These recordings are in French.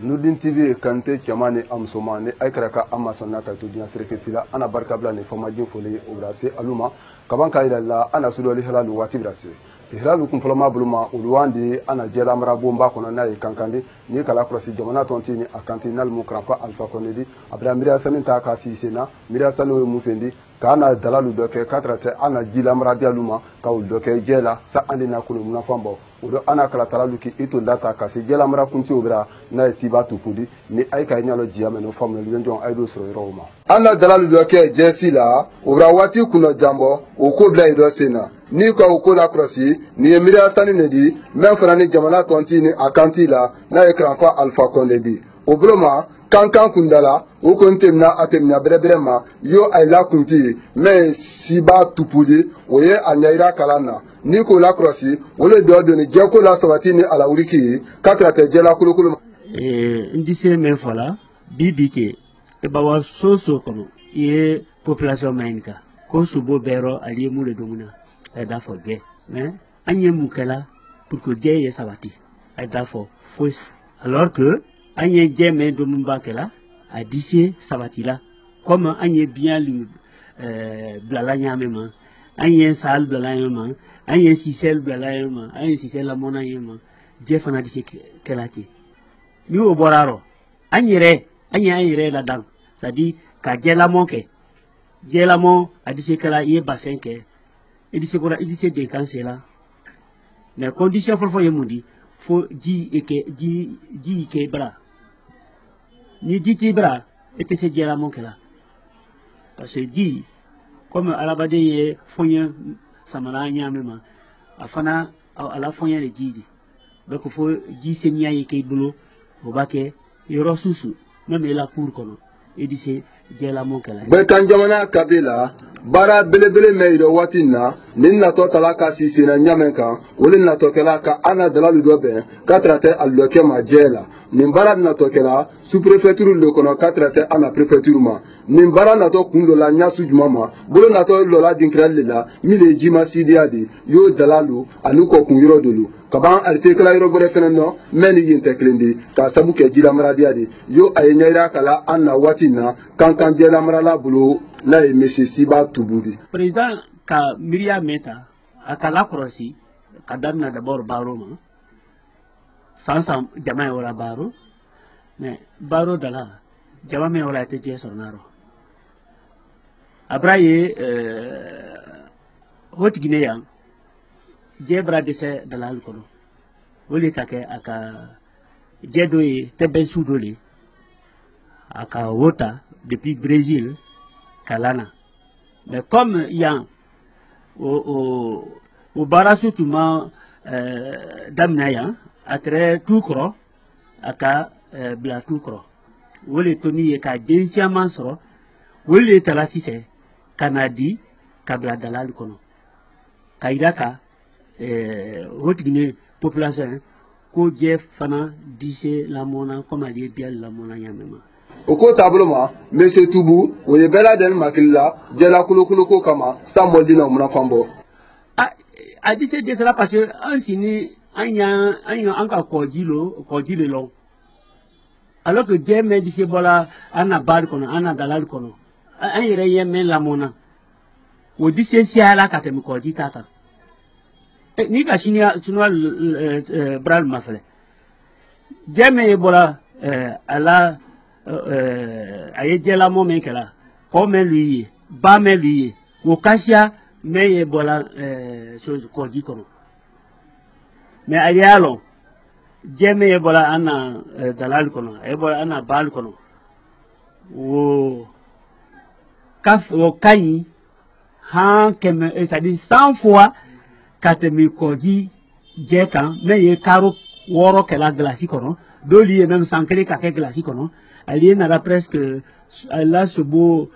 Nurdin TV kante chamani amsoma ne aikraka amasonna ka to dinya serke sila ana barka bla ne fama jin fole obrase aluma kaban kaida la ana sudoli halalu wati brase halalu kun foloma buluma ulwandi ana jela mara bomba kono na kankandi ni kala krosi jamana tontini akanti nal mukrafa alfa konedi abra mira sanin ta ka sisena mira salo mu fendi kana dalalu doke katrate ana jila mara dialuma ka ul doke jela sa andina kunu muna fambo udo ana kala talalu ki ito data ka se jela mara kunti obra na siba tupudi ni ay ka nyalo jiame no famle yenjon ay do soro roma ana dalalu doke jesila obra wati kuno jambo o ko bla ido sena ni ka o ko la krosi ni emira stani nedi men frani jamana tontini akanti la na ekran fa alfa kondedi obroma kankan kundala o kontemna atemna brebrema yo ay la kunti me siba tupudi oye anyaira kalana ni ko la krosi wole do do ni jeko la sabatini ala uriki katrate jela kulukulu ndise men fola bibike e bawa soso kono ye population mainka ko subo bero ali mule domuna e da fo je mais anye mukela pour que je ye sabati e da fo fos alors que anye je men domumba kela a dise sabati là comme anye bien lu blala nyamema anye sal blala nyamema anye sisel blala nyamema anye sisel la mona nyamema je fana dise kelati ni o boraro anye re la dan c'est-à-dire ka jela monke jela mon a dise kela ye bassin ke et dise kora il dise de cancer là mais condition fo yemudi fo ji ke bra ni ji ki bra et que c'est jela monke là parce que ji comme alabade ye fonya samala nyamema afana ala fonya le ji donc fo ji senya ye ke bulo obake yoro susu même la cour kono et dise jela monkala bekan jamana kabila bara belebele meiro watina ninna to talaka sisina nyamenka wolina to kelaka ana dalalu dobe katrate alloke ma jela nimbara na to kela sous préfecture le kono katrate ana préfecture ma nimbara na to kundo la nyasu jumama bolo na to lola dinkralila mile jima sidiadi yo dalalu anuko kun yoro dolu kaban alse kala yoro bore fenno meni yinte klendi ka sabuke jila maradiadi yo ayenyaira kala ana watina kankan jela marala bulu là et monsieur Siba Touboudi. Président ka Miria Meta a kala krosi kadamna d'abord baro ma sans jama wala baro mais baro dala jama me wala te je sonaro abraye hot guinéen je bra de se dala kono woli take aka jedo e tebe sudoli aka wota depuis Brésil Kalana. Mais comme il y a au barasu tuma damnaya atre tout cro aka bla tout cro wole toni e ka jensia mansro wole talasi se kanadi kabla dalal kono kairaka hotine population ko jef fana dise la mona comme ali bien la mona yamema oko tablo ma monsieur Toubou oye bela den makilla jela kulukulu ko kama samodina muna fambo a dit c'est cela parce que ansini anya anka kojilo lo alors que je me dit c'est bola ana bar kono ana dalal kono anyere yemen la mona o dit c'est siala katem koji tata ni ka shinia tunwa bral mafale je me bola ala aye jela mo men kala ko men lui ba men lui o kasia me ye bola chose ko di kono me ayalo jeme ye bola ana dalal kono e bola ana bal kono o kaf o kani han kem c'est-à-dire 100 fois katemi ko di jekan me ye karo woro kala glasi kono do lié même sans créer ka glasi kono ali na presque là ce beau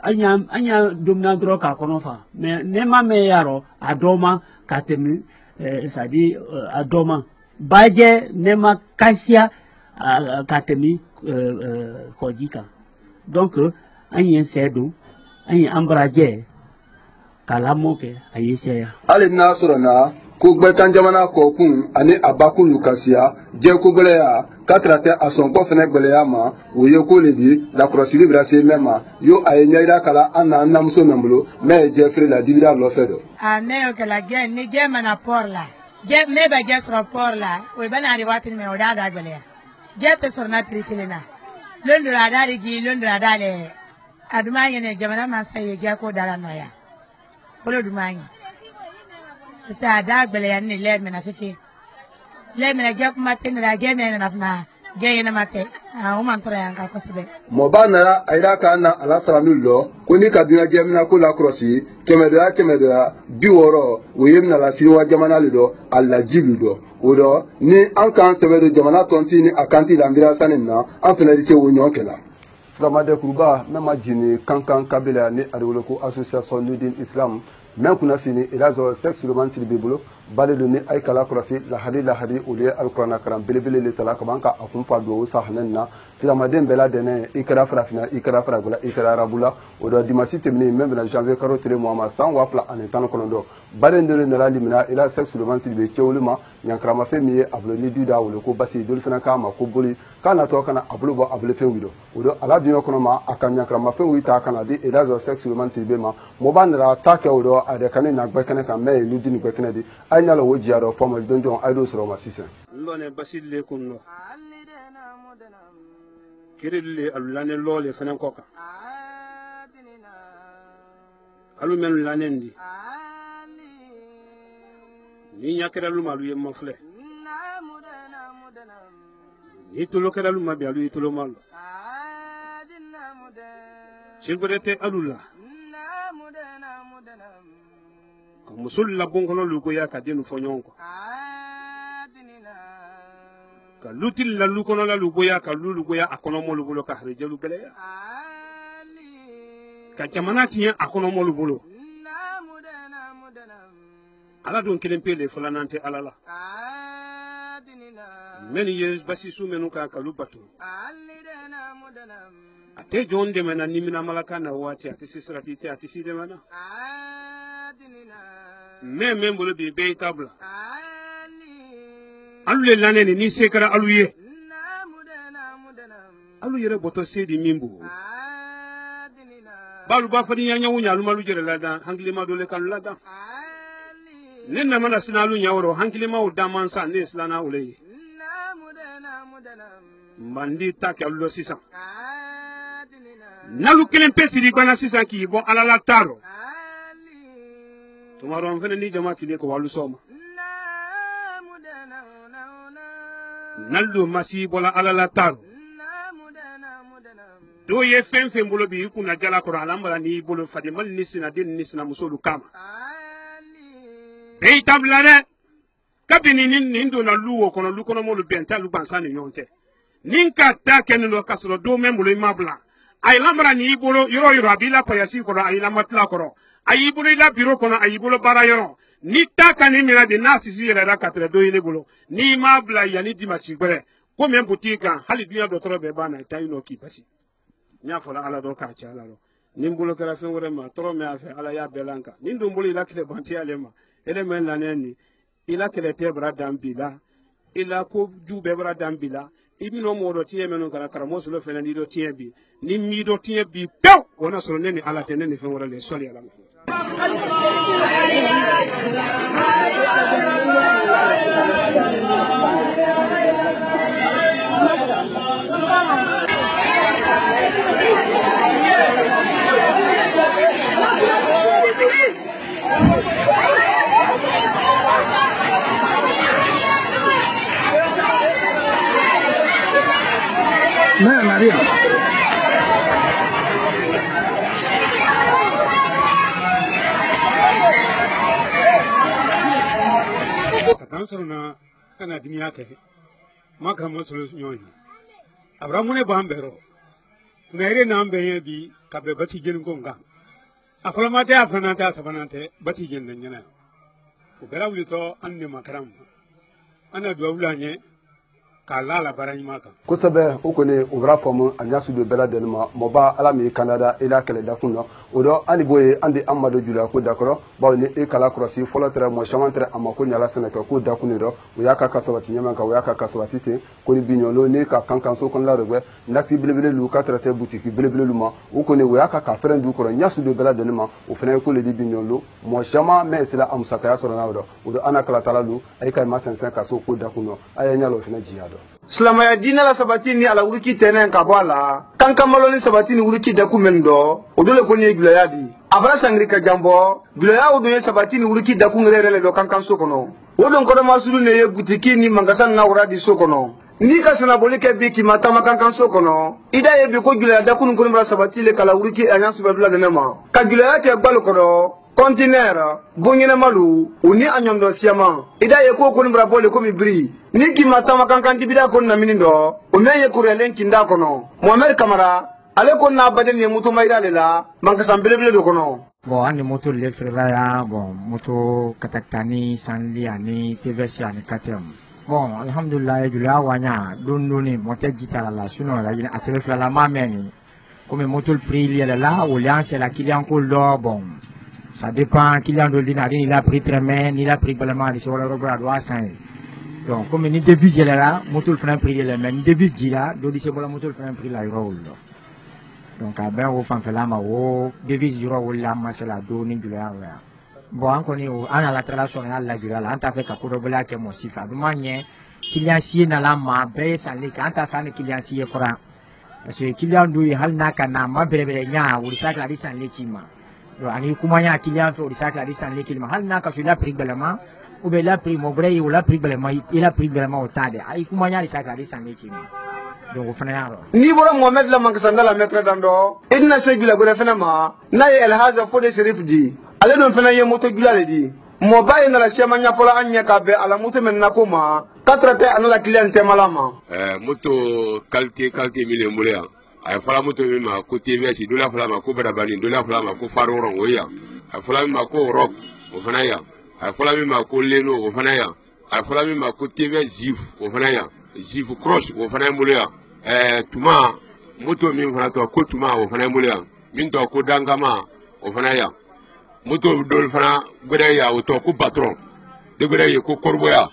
anya domna droka konofa mais nema me yaro adoma katemi c'est-à-dire adoma baje nema kasia katemi kodika donc anya sedo anya ambraje kalamoke ayeseya ale nasrona ko gbekan jamana ko kun ani abakulu kasia je ko geleya katrate a son ko fene gbeleya ma o ye ko le di la croisili brase mema yo ay nyaida kala anna namso membulo me jeffrey la dibida lo fedo ne o kala gen ni gen mana por la je me ba je sro por la o bana ri watin me o da gbeleya je te sorna pritilina londo ada ri gi londo ada le aduma yene jamana ma saye ge ko dara noya polo dumani sa da gbeleya ni le me na fifi le me na ge kuma tin ra ge me na fna ge yena mate o man tra yanka ko sibe mo ba na ayira ka na ala salamu lo ko ni kaduna gemina ko la croisi kemedoya bi woro wo yemna la siwa jamana le do alla jilu do odo ni an kan sebedo jamana tonti ni akanti la mbira sanin na an fena dise wo nyon kela Slamade Kuruba mema jini kankan kabila ni adwolo ko association Nudin Islam men kuna sini ilazo sex suleman tilibibulu bale do ni ay kala croisi la hadi uliya alqur'ana karam belebele le tala kabanka akun fa do sahnen na Slamaden bela dene ikra frafina ikra fragula ikra rabula odo dimasi temni même na janvier karo tere moama san wafla an tan konondo bale ndele na limina ila sex suleman tilibe kewuluma nyankrama femi ablo ni duda wolo ko basi dol fina kama ko boli kana to kana ablo bo ablo fenwido odo ala biyo kono ma akanya krama fenwi ta kana di ilazo sex suleman tilibe ma mo banra take odo ade kana na gbekene kan me ludi ni gbekene di ayna lo woji ado formal donjon aido soro ma sisen lone basile kunno kirille alulane lole fenen koka alu men lanendi ni nyakera lu malu yemma fle ni tolo kera lu mabi alu tolo malo sirgorete alula ko musul la bonkono lu ko ya ka denu fonyonko ka lutil la lu kono la lu ko ya ka lu ko ya akono mo lu bolo ka reje lu bele ka jamana tiya akono mo lu bolo ala don kelen pele fulanante alala men yes basi su menu ka ka lu batu ate jonde mena nimina malaka na wati ate sisrati te ate side mana même bolo bi be tabla alu le lanene ni sekara alu ye alu yere boto sedi mimbu balu ba fadi nya wunya alu malu jere lada hankili ma dole kan lada nenna mana sinalu nyawro hankili ma uda mansa ne islana ulay mandi tak alu sisa nalu kelen pesiri bana sisa ki bon alala taro tomaro am fene ni jama kile ko walu soma naldo masi bola alala taro do ye fen bolo bi kuna jala ko alambala ni bolo fadi mal nisina den nisina musolu kama be tablare kabini nin do na luwo kono lu kono mo lu benta lu bansane nyonte nin ka ta kenno kasro do membolo imabla ay lamra ni bolo yoro abila payasi ko ay lamatla ko ay bolo ila biro kono ay bolo bara yoro ni ta kani mina de nasisi yele ra katre do yele bolo ni mabla yani dimashi gbere ko men butika hali dunya do toro be bana tayino ki basi nya fola ala do ka cha ala do nin bolo kala fen wore ma toro me afa ala ya belanka nin do bolo ila kile banti alema ele men laneni ila kile te bra dambila ila ko jube bra dambila ibino modo tiye menu kala karamo solo fena ni do tiye bi ni mi do tiye bi pew wona solo neni ala teneni fen wore le soli ala Maria. Kansana kana dunia ke maka mo solo nyoni abramune bambero ngere nambe bi kabe bati gen gonga afalama ta afana ta sabanante bati gen nyana ko bela wulito anne makaram ana do wulanye kala la baranyima kan kosɛbɛ o kɔni o bɛra faamu a ɲa su de bɛɛ lajɛlen ma mɔba ala min ye Canada ila kɛlɛ dakun na o do ani boye andi amado jula ko dakoro bawo ni e kala croisi folo tere mo chamantere amako nyala seneka ko dakuni do o yaka kasabati nyamanka o yaka kasabati te ko ni binyolo ni ka kankan so kon la regwe ndaxi bilebele lu ka traité boutique bilebele lu ma o ko ni o yaka ka feren du ko nyasu de bela de ma o fene ko le di binyolo mo chama mais c'est la amsaka ya soro na do o do ana kala tala lu ay kay ma sensen ka so ko dakuno ay nyalo fene jiado silamaya dina la sabati ni ala wuriki tenen ka bwala kankan malo ni sabati ni wuriki dakumendo o dole ko ni gilaya di abara sangri ka jambo gilaya o do sabati ni wuriki dakungrere do kankan sokono o don ko masulu ne ye butiki ni mangasan na uradi sokono ni ka sana boli ke bi ki matama kankan sokono ida ye bi ko gilaya dakun ko mbra sabati le kala wuriki anya subabla de nema ka gilaya ke gbalo kono conteneur bonyene malu uni anyondo siama ida ye ko mbra boli ko mi bri ni ki matama kankan tibida ko na minindo o me ye kurelen kinda kono Mohamed Kamara ale ko na baden ye muto mayda lela mangasan belebele do kono. Bon, andi moto le frère ya bon moto kataktani sanli ani TVS ani katem. Bon, alhamdulillah jula wanya dondoni mote gitala la suno la ina atele frère la mameni. Comme moto le prix li là ou lance la client ko do bon. Ça dépend client do dinari il a pris très bien, il a pris vraiment de sur le robot doit 5. Donc comme ni devise là moto le frein prix le même devise gila do di se bola moto le frein prix la rôle. Donc à ben au fan fela ma o devise du rôle la masela do ni gila ya. Bon encore ni o ana la relation la gila la anta fait ka ko do bla ke mo sifa du manye client si na la ma be sa le ka anta fa ni client si e fora. Parce que client do hal na kana ma bere bere nya o sa la di san le kima. Do ani kuma nya client o sa la di san le kima hal na ka su la prix belema ou bien la prix mo bre ou la prix belema il a prix belema o tade ai kuma nya di sa la di san le kima. Donc ni bora Mohamed la mangasanda la maître dando idna segula go fena ma na ye el haza fo de serif di ale don fena ye moto gula le di mo baye na la chema nya fola anya ka be ala moto men na koma katrate anala cliente malama moto qualité mille mbulea ay fola moto mi ma ko TVS do la fola ma ko bada bani do la fola ma ko faro ron oya ay fola mi ma ko rock o fena ya ay fola mi ma ko leno o fena ya ay fola mi ma ko TVS jif o fena ya jif cross o fena mbulea tuma moto min fana to ko tuma o fana mulya min to ko dangama o fana ya moto dol fana gode ya o to ko patron de gode ya ko korboya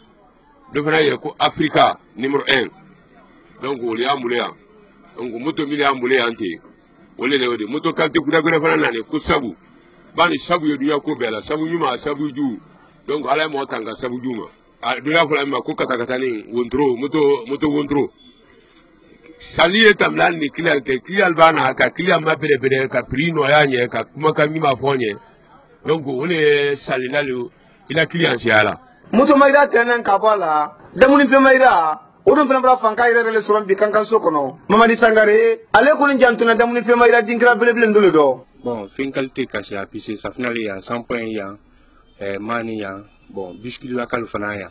do fana ya ko Africa numéro 1 donc o ya mulya donc moto mi ya mulya ante o le de moto kante kuda gode fana nane ko sabu bani sabu yo duya ko bela sabu yuma sabu ju donc ala mo tanga sabu juma do la fala ma ko kata ni wontro moto wontro sali etamlan ni client bana ka client ma bere ka prix no yanye ka kuma ka mi ma fonye donc ole sali lalu ila client siala muto mayda tenen ka bala damuni fe mayda odon fena bra fanka ire le soron bi kankan sokono mamadi sangare ale ko ni jantuna damuni fe mayda dinkra bele ndolo do bon fin qualité ka sia pisi sa finale ya 100 points ya mani ya bon biscuit la kal fana ya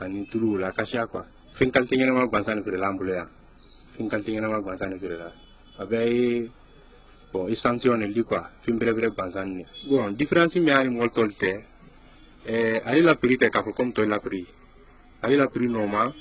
ani turu la ka sia quoi fin qualité ngena ma bansan ko de lambule ya fin qualité ngena ma bansan ko de la abe bon extension li quoi fin breve bansan ni bon différence mi ani molto te ali la prix te ka ko comme to la prix ali la prix normal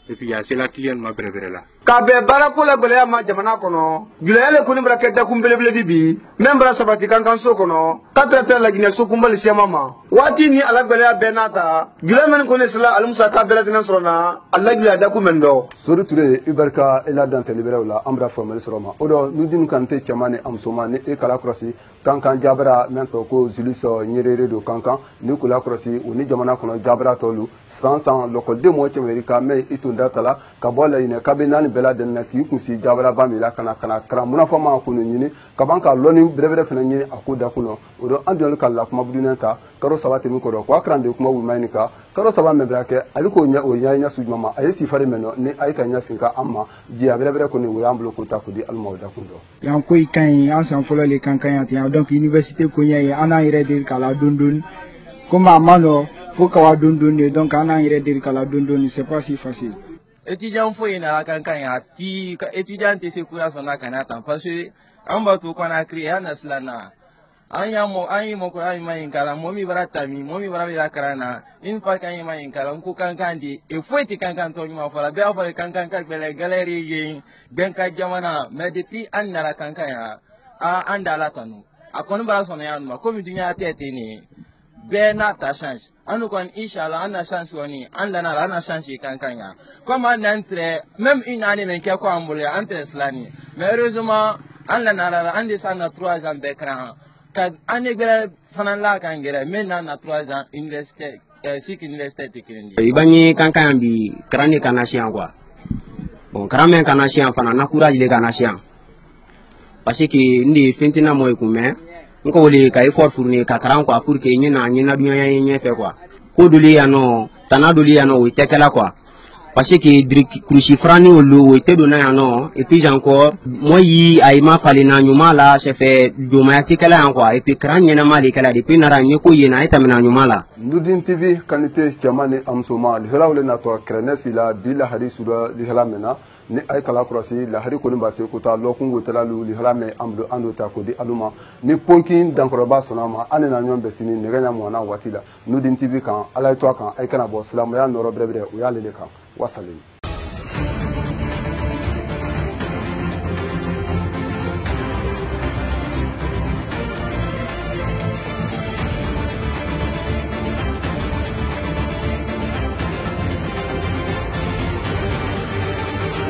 et puis ya c'est la client ma breve la kabe barako la bele ma jamana kono gilele ko ni brake da kumbele di bi membra sabati kankan so kono katra la gine so kumbali sia mama wati ni ala bele benata gilele men ko ne sala al musa ka bele dinan sorona alla gilele da kumendo sori ture ibarka ila dante libere la ambra formel soroma odo nudin kante chamane amsoma ne e kala croisi kankan jabra mento ko zuliso nyerere do kankan ni kula croisi oni jamana kono jabra tolu 100 lokol de mo chemerika me itunda tala kabola ine kabena ni bela den na ki kunsi jabra bamila kana kra munafama ko nyini kabanka loni brevere fena nyini akuda kuno odo andol kala kuma budunenta karo sabate mi ko do kwa krande kuma wu mainika karo saba mebrake aliko nya o nya sujmama ayesi fare meno ni ayita nya sinka amma dia brevere ko ni wo yamblo ko ta ko di almawda kundo yan ko ikan an san folo le kan kan ya donc université ko nya ana ire de kala dundun comme amano faut ka wa dundun donc ana ire de kala dundun c'est pas si facile. Étudiant faut y na kan kan ya ti étudiant te se kuya sona kana tan parce que an ba to kona créer an aslana an mo ko ay mai kala momi barata mi momi bara ya karana in fa kan mai kala ko kan kan di e faut ti kan kan to ma fala be fa kan kan ka bele galerie yin ben ka jamana mais depuis an na kan kan ya a andala tanu a kɔni bara sɔnna yan ma komi dunya tɛ ten ne bɛɛ n'a ta chance an kɔni inshallah an na chance kɔni an lana la an na chance kan ya comme an nan tɛ même une année men kɛ ko an bolo an tɛ silani mais heureusement an lana la an de san na 3 ans bɛɛ kɛra ka an ne gɛrɛ fana la kan gɛrɛ mais na 3 ans université sik université tɛ kelen ye ibani kan bi karane kana sian quoi bon karame kana sian fana na courage le kana sian parce que ndi fentina moy kumé nko woli ka effort fourni ka karan quoi pour que nyina dunya yen fait quoi ko doli ya no tanadoli ya no itekela quoi parce que drik krushi frani olo ite dona ya no et puis encore moi yi ayma falina nyuma la se fait doma tikela quoi et puis kran nyina mali kala depuis nara nyeko yena ita mena nyuma la Nudin TV kanite jamani amsoma lihela na to krenesi la bila hadisu da lihela mena ni ay kala kurasi la hari ko ni ba se ko ta lo kungo tala lu lihela me amdo ando ta ko di aluma ni ponkin dankoroba sonama anena nyombe sini ne ganya mo na watila Nudin TV kan ala to kan ay kana bo salam ya noro brebre o ya lele kan wasalim